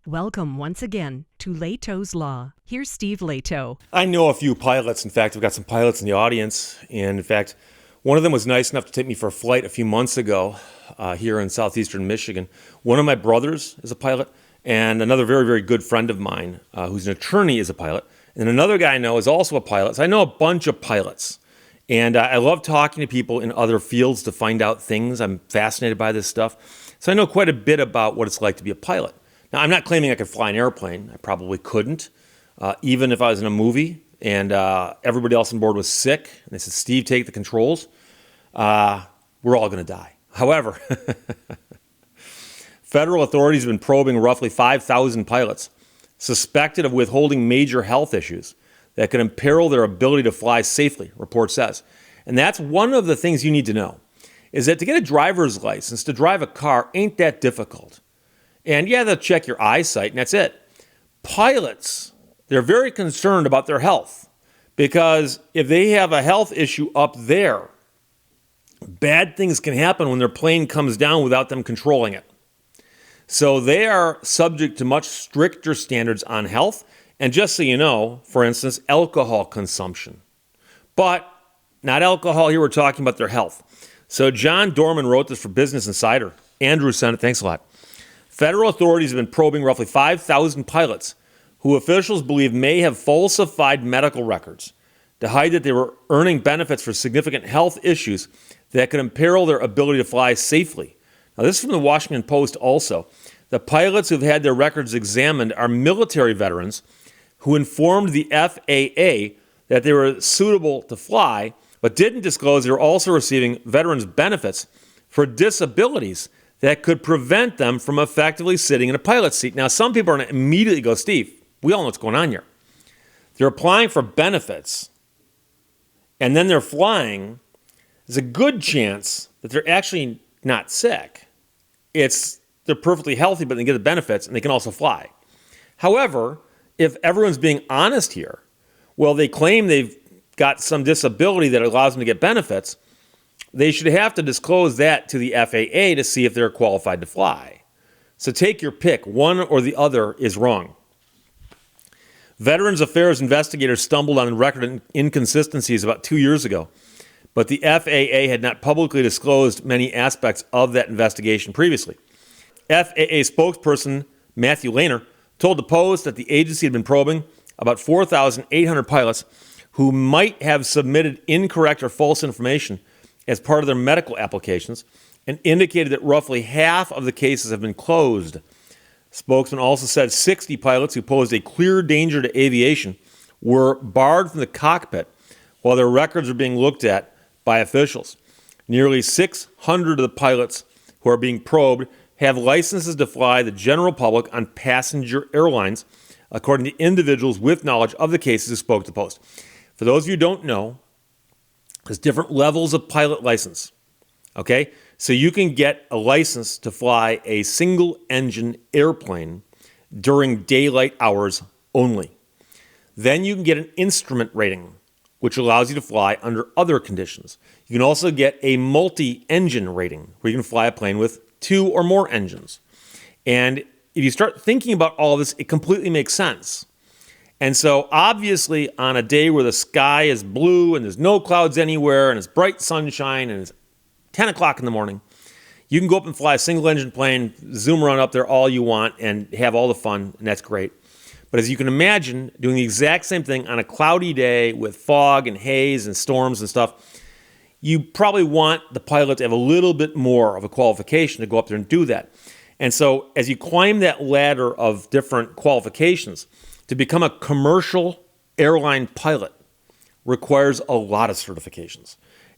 Welcome once again to Lehto's Law. Here's Steve Lehto. I know a few pilots. In fact, I've got some pilots in the audience. And in fact, one of them was nice enough to take me for a flight a few months ago here in southeastern Michigan. One of my brothers is a pilot, and another very, very good friend of mine who's an attorney is a pilot. And another guy I know is also a pilot. So I know a bunch of pilots. And I love talking to people in other fields to find out things. I'm fascinated by this stuff. So I know quite a bit about what it's like to be a pilot. Now, I'm not claiming I could fly an airplane. I probably couldn't, even if I was in a movie and everybody else on board was sick. And they said, Steve, take the controls. We're all going to die. However, federal authorities have been probing roughly 5,000 pilots suspected of withholding major health issues that could imperil their ability to fly safely, report says. And that's one of the things you need to know, is that to get a driver's license to drive a car ain't that difficult. And yeah, they'll check your eyesight, and that's it. Pilots, they're very concerned about their health, because if they have a health issue up there, bad things can happen when their plane comes down without them controlling it. So they are subject to much stricter standards on health. And just so you know, for instance, alcohol consumption. But not alcohol here, we're talking about their health. So John Dorman wrote this for Business Insider. Andrew sent it, thanks a lot. Federal authorities have been probing roughly 5,000 pilots who officials believe may have falsified medical records to hide that they were earning benefits for significant health issues that could imperil their ability to fly safely. Now, this is from the Washington Post also. The pilots who've had their records examined are military veterans who informed the FAA that they were suitable to fly, but didn't disclose they were also receiving veterans' benefits for disabilities that could prevent them from effectively sitting in a pilot's seat. Now, some people are going to immediately go, Steve, we all know what's going on here. They're applying for benefits, and then they're flying. There's a good chance that they're actually not sick. They're perfectly healthy, but they get the benefits, and they can also fly. However, if everyone's being honest here, well, they claim they've got some disability that allows them to get benefits, they should have to disclose that to the FAA to see if they're qualified to fly. So take your pick. One or the other is wrong. Veterans Affairs investigators stumbled on record inconsistencies about 2 years ago, but the FAA had not publicly disclosed many aspects of that investigation previously. FAA spokesperson Matthew Lehner told the Post that the agency had been probing about 4,800 pilots who might have submitted incorrect or false information as part of their medical applications, and indicated that roughly half of the cases have been closed. Spokesman also said 60 pilots who posed a clear danger to aviation were barred from the cockpit while their records are being looked at by officials. Nearly 600 of the pilots who are being probed have licenses to fly the general public on passenger airlines, according to individuals with knowledge of the cases who spoke to the Post. For those of you who don't know, there's different levels of pilot license, okay? So you can get a license to fly a single-engine airplane during daylight hours only. Then you can get an instrument rating, which allows you to fly under other conditions. You can also get a multi-engine rating, where you can fly a plane with 2 or more engines. And if you start thinking about all this, it completely makes sense. And so obviously on a day where the sky is blue and there's no clouds anywhere and it's bright sunshine and it's 10 o'clock in the morning, you can go up and fly a single engine plane, zoom around up there all you want and have all the fun, and that's great. But as you can imagine, doing the exact same thing on a cloudy day with fog and haze and storms and stuff, you probably want the pilot to have a little bit more of a qualification to go up there and do that. And so as you climb that ladder of different qualifications, to become a commercial airline pilot requires a lot of certifications.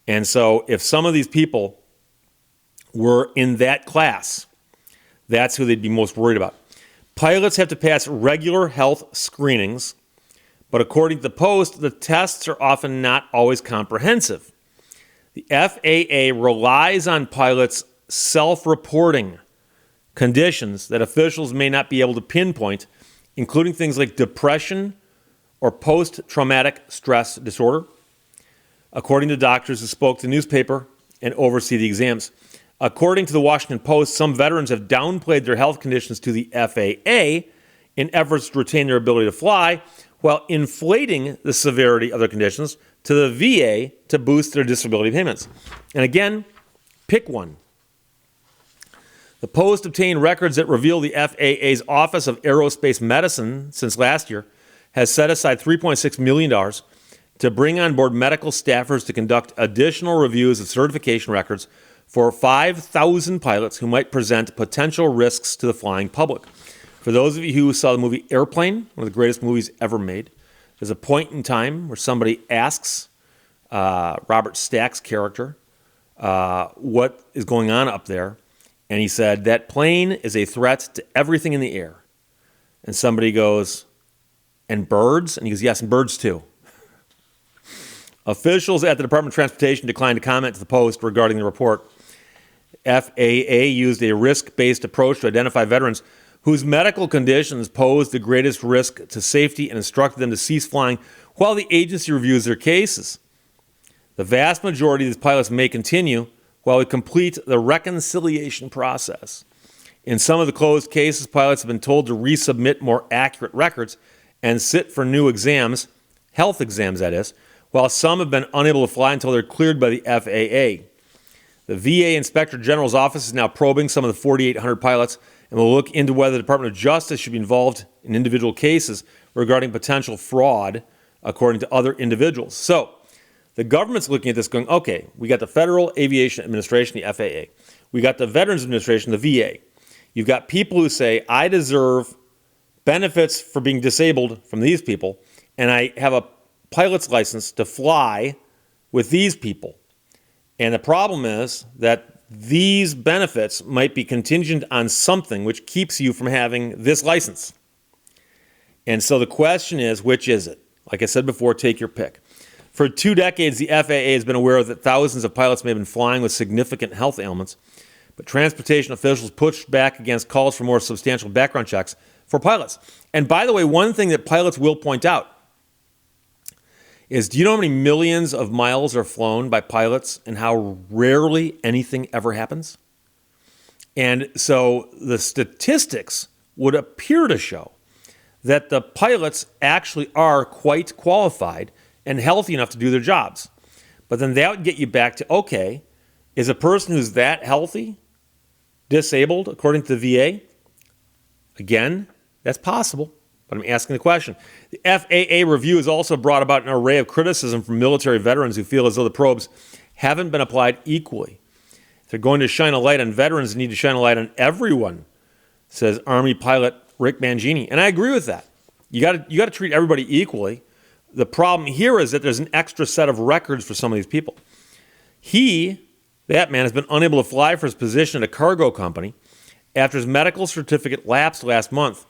And so if some of these people were in that class, that's who they'd be most worried about. Pilots have to pass regular health screenings, but according to the Post, the tests are often not always comprehensive. The FAA relies on pilots self-reporting conditions that officials may not be able to pinpoint, including things like depression or post-traumatic stress disorder, according to doctors who spoke to the newspaper and oversee the exams. According to the Washington Post, some veterans have downplayed their health conditions to the FAA in efforts to retain their ability to fly, while inflating the severity of their conditions to the VA to boost their disability payments. And again, pick one. The Post obtained records that reveal the FAA's Office of Aerospace Medicine since last year has set aside $3.6 million to bring on board medical staffers to conduct additional reviews of certification records for 5,000 pilots who might present potential risks to the flying public. For those of you who saw the movie Airplane, one of the greatest movies ever made, there's a point in time where somebody asks Robert Stack's character what is going on up there, and he said, that plane is a threat to everything in the air. And somebody goes, and birds? And he goes, yes, and birds too. Officials at the Department of Transportation declined to comment to the Post regarding the report. FAA used a risk-based approach to identify veterans whose medical conditions posed the greatest risk to safety and instructed them to cease flying while the agency reviews their cases. The vast majority of these pilots may continue while we complete the reconciliation process. In some of the closed cases, pilots have been told to resubmit more accurate records and sit for new exams, health exams that is, while some have been unable to fly until they're cleared by the FAA. The VA Inspector General's office is now probing some of the 4,800 pilots and will look into whether the Department of Justice should be involved in individual cases regarding potential fraud, according to other individuals. So, the government's looking at this going, okay, we got the Federal Aviation Administration, the FAA. We got the Veterans Administration, the VA. You've got people who say, I deserve benefits for being disabled from these people, and I have a pilot's license to fly with these people. And the problem is that these benefits might be contingent on something which keeps you from having this license. And so the question is, which is it? Like I said before, take your pick. For 2 decades, the FAA has been aware that thousands of pilots may have been flying with significant health ailments, but transportation officials pushed back against calls for more substantial background checks for pilots. And by the way, one thing that pilots will point out is, do you know how many millions of miles are flown by pilots and how rarely anything ever happens? And so the statistics would appear to show that the pilots actually are quite qualified and healthy enough to do their jobs. But then that would get you back to, okay, is a person who's that healthy disabled according to the VA? Again, that's possible, but I'm asking the question. The FAA review has also brought about an array of criticism from military veterans who feel as though the probes haven't been applied equally. If they're going to shine a light on veterans, they need to shine a light on everyone, says Army pilot Rick Mangini. And I agree with that. You got to treat everybody equally. The problem here is that there's an extra set of records for some of these people. That man, has been unable to fly for his position at a cargo company after his medical certificate lapsed last month.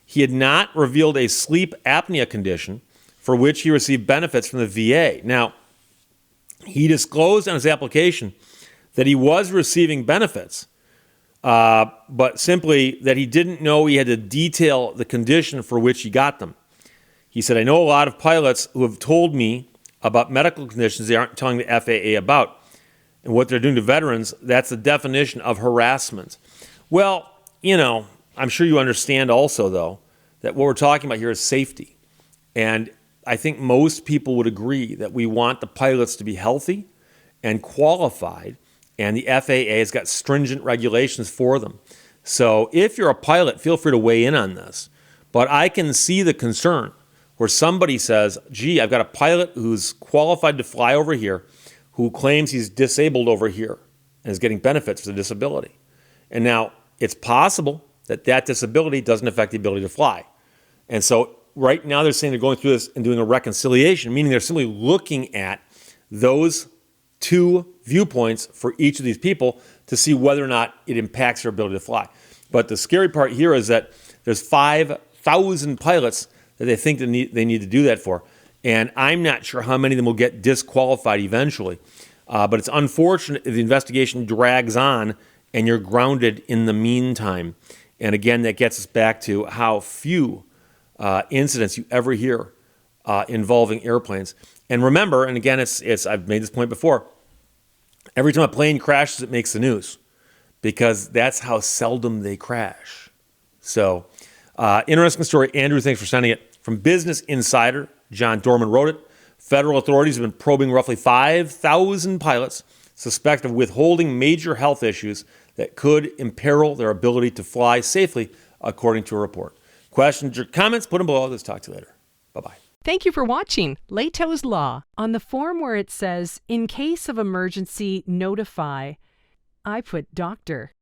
He had not revealed a sleep apnea condition for which he received benefits from the VA. Now, he disclosed on his application that he was receiving benefits, but simply that he didn't know he had to detail the condition for which he got them. He said, I know a lot of pilots who have told me about medical conditions they aren't telling the FAA about. And what they're doing to veterans, that's the definition of harassment. Well, I'm sure you understand also, though, that what we're talking about here is safety. And I think most people would agree that we want the pilots to be healthy and qualified, and the FAA has got stringent regulations for them. So if you're a pilot, feel free to weigh in on this. But I can see the concern where somebody says, gee, I've got a pilot who's qualified to fly over here who claims he's disabled over here and is getting benefits for the disability. And now it's possible that that disability doesn't affect the ability to fly. And so right now they're saying they're going through this and doing a reconciliation, meaning they're simply looking at those two viewpoints for each of these people to see whether or not it impacts their ability to fly. But the scary part here is that there's 5,000 pilots that they think they need to do that for. And I'm not sure how many of them will get disqualified eventually. But it's unfortunate if the investigation drags on and you're grounded in the meantime. And again, that gets us back to how few incidents you ever hear involving airplanes. And remember, and again, it's I've made this point before, every time a plane crashes, it makes the news because that's how seldom they crash. So Interesting story. Andrew, thanks for sending it. From Business Insider, John Dorman wrote it. Federal authorities have been probing roughly 5,000 pilots suspected of withholding major health issues that could imperil their ability to fly safely, according to a report. Questions or comments, put them below. Let's talk to you later. Bye-bye. Thank you for watching Lehto's Law. On the form where it says, in case of emergency, notify, I put doctor.